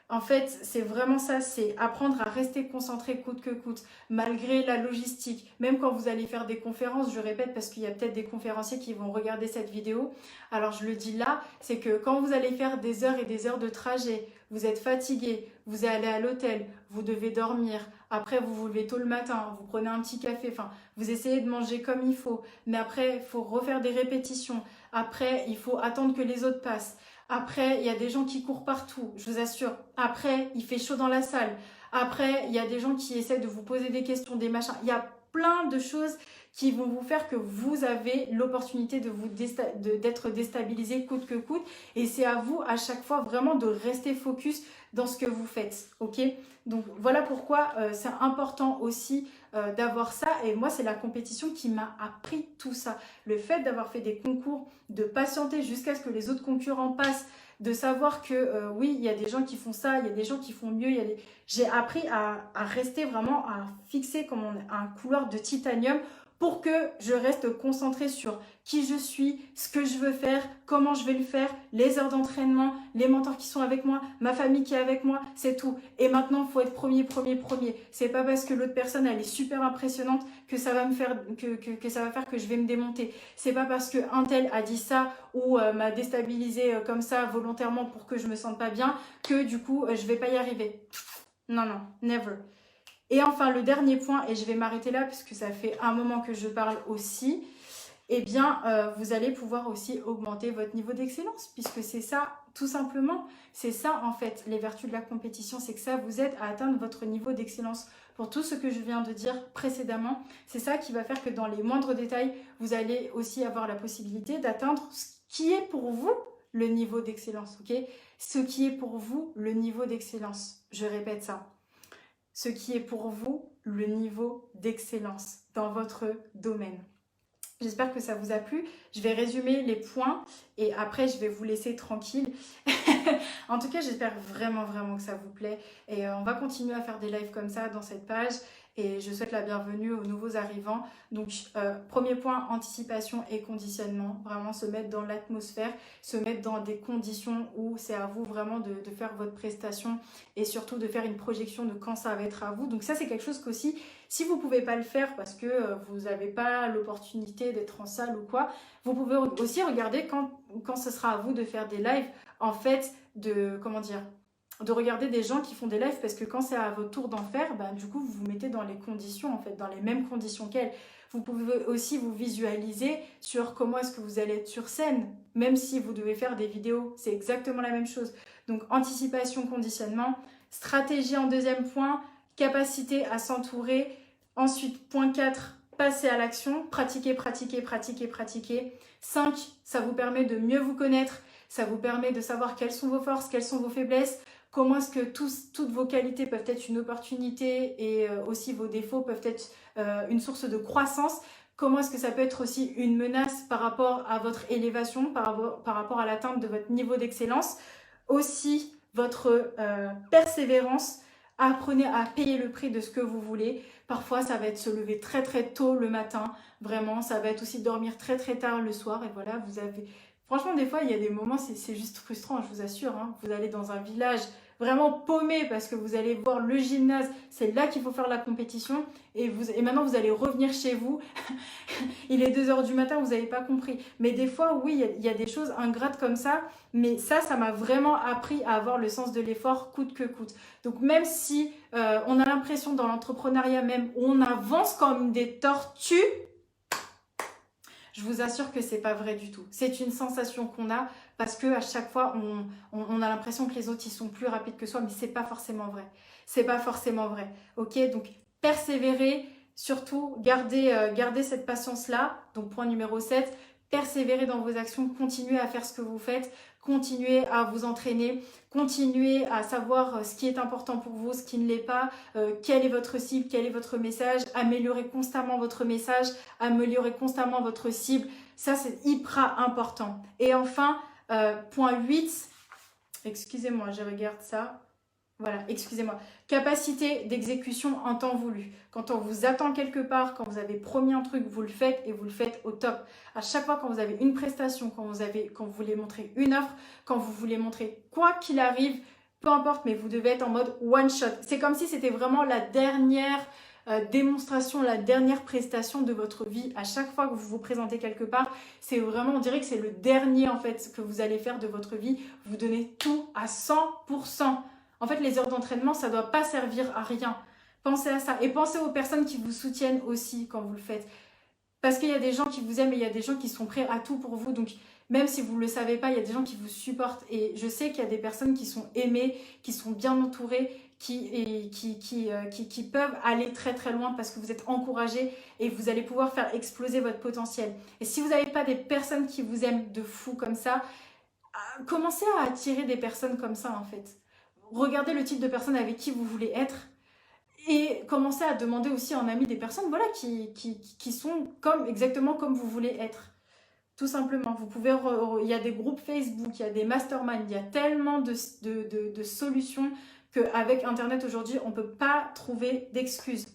En fait, c'est vraiment ça, c'est apprendre à rester concentré coûte que coûte, malgré la logistique. Même quand vous allez faire des conférences, je répète parce qu'il y a peut-être des conférenciers qui vont regarder cette vidéo. Alors je le dis là, c'est que quand vous allez faire des heures et des heures de trajet, vous êtes fatigué, vous allez à l'hôtel, vous devez dormir, après vous vous levez tôt le matin, vous prenez un petit café, enfin vous essayez de manger comme il faut, mais après il faut refaire des répétitions, après il faut attendre que les autres passent. Après, il y a des gens qui courent partout, je vous assure. Après, il fait chaud dans la salle. Après, il y a des gens qui essaient de vous poser des questions, des machins. Il y a plein de choses qui vont vous faire que vous avez l'opportunité d'être déstabilisé coûte que coûte. Et c'est à vous, à chaque fois, vraiment de rester focus dans ce que vous faites. Ok? Donc, voilà pourquoi c'est important aussi d'avoir ça. Et moi, c'est la compétition qui m'a appris tout ça. Le fait d'avoir fait des concours, de patienter jusqu'à ce que les autres concurrents passent, de savoir que oui, il y a des gens qui font ça, il y a des gens qui font mieux. J'ai appris à rester vraiment, à fixer comme un couloir de titanium pour que je reste concentrée sur qui je suis, ce que je veux faire, comment je vais le faire, les heures d'entraînement, les mentors qui sont avec moi, ma famille qui est avec moi, c'est tout. Et maintenant, il faut être premier, premier, premier. C'est pas parce que l'autre personne, elle est super impressionnante que ça va me faire, que ça va faire que je vais me démonter. C'est pas parce que un tel a dit ça ou m'a déstabilisé comme ça volontairement pour que je me sente pas bien que du coup, je vais pas y arriver. Non, non, never. Et enfin, le dernier point, et je vais m'arrêter là puisque ça fait un moment que je parle aussi, eh bien, vous allez pouvoir aussi augmenter votre niveau d'excellence puisque c'est ça, tout simplement, c'est ça en fait, les vertus de la compétition, c'est que ça vous aide à atteindre votre niveau d'excellence. Pour tout ce que je viens de dire précédemment, c'est ça qui va faire que dans les moindres détails, vous allez aussi avoir la possibilité d'atteindre ce qui est pour vous le niveau d'excellence, ok? Ce qui est pour vous le niveau d'excellence. Je répète ça. Ce qui est pour vous le niveau d'excellence dans votre domaine. J'espère que ça vous a plu. Je vais résumer les points et après je vais vous laisser tranquille. En tout cas, j'espère vraiment vraiment que ça vous plaît et on va continuer à faire des lives comme ça dans cette page et je souhaite la bienvenue aux nouveaux arrivants. Donc premier point, anticipation et conditionnement, vraiment se mettre dans l'atmosphère, se mettre dans des conditions où c'est à vous vraiment de faire votre prestation et surtout de faire une projection de quand ça va être à vous. Donc ça c'est quelque chose qu'aussi, si vous ne pouvez pas le faire parce que vous n'avez pas l'opportunité d'être en salle ou quoi, vous pouvez aussi regarder quand ce sera à vous de faire des lives, en fait, de regarder des gens qui font des lives parce que quand c'est à votre tour d'en faire, ben, du coup, vous vous mettez dans les conditions, en fait, dans les mêmes conditions qu'elles. Vous pouvez aussi vous visualiser sur comment est-ce que vous allez être sur scène, même si vous devez faire des vidéos, c'est exactement la même chose. Donc, anticipation, conditionnement, stratégie en deuxième point, capacité à s'entourer. Ensuite, point 4, passer à l'action, pratiquer, pratiquer, pratiquer, pratiquer. 5, ça vous permet de mieux vous connaître, ça vous permet de savoir quelles sont vos forces, quelles sont vos faiblesses, comment est-ce que toutes vos qualités peuvent être une opportunité et aussi vos défauts peuvent être une source de croissance. Comment est-ce que ça peut être aussi une menace par rapport à votre élévation, par rapport à l'atteinte de votre niveau d'excellence. Aussi, votre persévérance. Apprenez à payer le prix de ce que vous voulez. Parfois, ça va être se lever très très tôt le matin. Vraiment, ça va être aussi dormir très très tard le soir. Et voilà, vous avez... Franchement, des fois, il y a des moments, c'est juste frustrant, je vous assure. Hein. Vous allez dans un village vraiment paumé parce que vous allez voir le gymnase. C'est là qu'il faut faire la compétition. Et maintenant, vous allez revenir chez vous. Il est 2 h du matin, vous n'avez pas compris. Mais des fois, oui, il y a des choses ingrates comme ça. Mais ça m'a vraiment appris à avoir le sens de l'effort coûte que coûte. Donc même si on a l'impression dans l'entrepreneuriat même, on avance comme des tortues, je vous assure que c'est pas vrai du tout. C'est une sensation qu'on a parce que à chaque fois, on a l'impression que les autres, ils sont plus rapides que soi, mais c'est pas forcément vrai. C'est pas forcément vrai. Ok, donc persévérer, surtout garder cette patience-là. Donc point numéro 7, persévérer dans vos actions, continuez à faire ce que vous faites, continuez à vous entraîner, continuez à savoir ce qui est important pour vous, ce qui ne l'est pas, quelle est votre cible, quel est votre message, améliorez constamment votre message, améliorez constamment votre cible, ça c'est hyper important. Et enfin, point 8, excusez-moi, je regarde ça. Voilà, excusez-moi. Capacité d'exécution en temps voulu. Quand on vous attend quelque part, quand vous avez promis un truc, vous le faites et vous le faites au top. À chaque fois quand vous avez une prestation, quand vous voulez montrer une offre, quand vous voulez montrer quoi qu'il arrive, peu importe, mais vous devez être en mode one shot. C'est comme si c'était vraiment la dernière démonstration, la dernière prestation de votre vie. À chaque fois que vous vous présentez quelque part, c'est vraiment, on dirait que c'est le dernier en fait que vous allez faire de votre vie. Vous donnez tout à 100%. En fait, les heures d'entraînement, ça ne doit pas servir à rien. Pensez à ça et pensez aux personnes qui vous soutiennent aussi quand vous le faites. Parce qu'il y a des gens qui vous aiment et il y a des gens qui sont prêts à tout pour vous. Donc, même si vous ne le savez pas, il y a des gens qui vous supportent. Et je sais qu'il y a des personnes qui sont aimées, qui sont bien entourées, qui peuvent aller très très loin parce que vous êtes encouragés et vous allez pouvoir faire exploser votre potentiel. Et si vous n'avez pas des personnes qui vous aiment de fou comme ça, commencez à attirer des personnes comme ça en fait. Regardez le type de personnes avec qui vous voulez être et commencez à demander aussi en ami des personnes voilà, qui sont exactement comme vous voulez être. Tout simplement, vous pouvez, il y a des groupes Facebook, il y a des masterminds, il y a tellement de solutions qu'avec Internet aujourd'hui, on ne peut pas trouver d'excuses.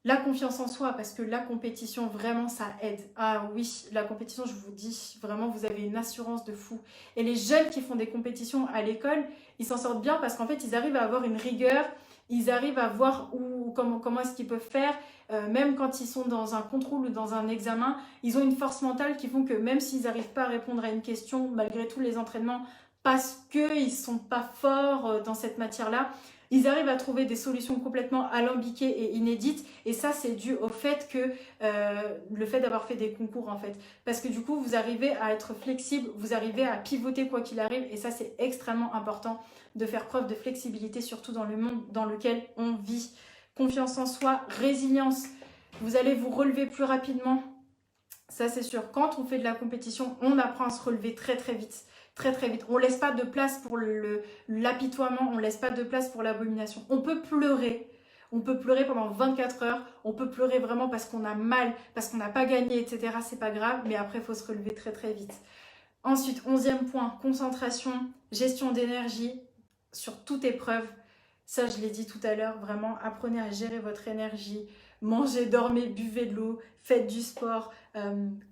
La confiance en soi, parce que la compétition, vraiment, ça aide. Ah oui, la compétition, je vous dis, vraiment, vous avez une assurance de fou. Et les jeunes qui font des compétitions à l'école, ils s'en sortent bien parce qu'en fait, ils arrivent à avoir une rigueur, ils arrivent à voir comment est-ce qu'ils peuvent faire. Même quand ils sont dans un contrôle ou dans un examen, ils ont une force mentale qui font que même s'ils n'arrivent pas à répondre à une question, malgré tous les entraînements, parce qu'ils ne sont pas forts dans cette matière-là, ils arrivent à trouver des solutions complètement alambiquées et inédites. Et ça, c'est dû au fait que le fait d'avoir fait des concours, en fait. Parce que du coup, vous arrivez à être flexible, vous arrivez à pivoter quoi qu'il arrive. Et ça, c'est extrêmement important de faire preuve de flexibilité, surtout dans le monde dans lequel on vit. Confiance en soi, résilience. Vous allez vous relever plus rapidement. Ça, c'est sûr. Quand on fait de la compétition, on apprend à se relever très, très vite. Très, très vite. On ne laisse pas de place pour l'apitoiement. On ne laisse pas de place pour l'abomination. On peut pleurer. On peut pleurer pendant 24 heures. On peut pleurer vraiment parce qu'on a mal, parce qu'on n'a pas gagné, etc. C'est pas grave. Mais après, il faut se relever très, très vite. Ensuite, 11e point, concentration, gestion d'énergie sur toute épreuve. Ça, je l'ai dit tout à l'heure, vraiment, apprenez à gérer votre énergie. Mangez, dormez, buvez de l'eau, faites du sport.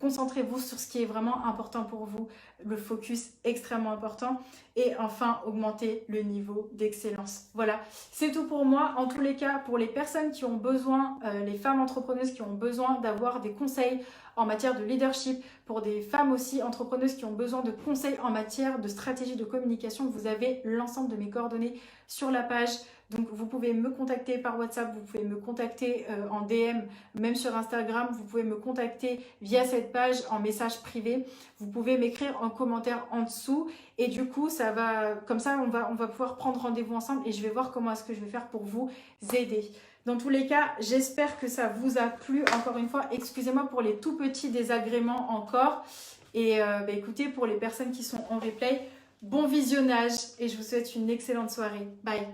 Concentrez-vous sur ce qui est vraiment important pour vous. Le focus extrêmement important. Et enfin, augmentez le niveau d'excellence. Voilà, c'est tout pour moi. En tous les cas, pour les personnes qui ont besoin, les femmes entrepreneuses qui ont besoin d'avoir des conseils en matière de leadership, pour des femmes aussi entrepreneuses qui ont besoin de conseils en matière de stratégie de communication, vous avez l'ensemble de mes coordonnées sur la page. Donc vous pouvez me contacter par WhatsApp, vous pouvez me contacter en DM, même sur Instagram, vous pouvez me contacter via cette page en message privé. Vous pouvez m'écrire en commentaire en dessous et du coup ça va, comme ça on va pouvoir prendre rendez-vous ensemble et je vais voir comment est-ce que je vais faire pour vous aider. Dans tous les cas, j'espère que ça vous a plu. Encore une fois, excusez-moi pour les tout petits désagréments encore. Et écoutez, pour les personnes qui sont en replay, bon visionnage et je vous souhaite une excellente soirée. Bye.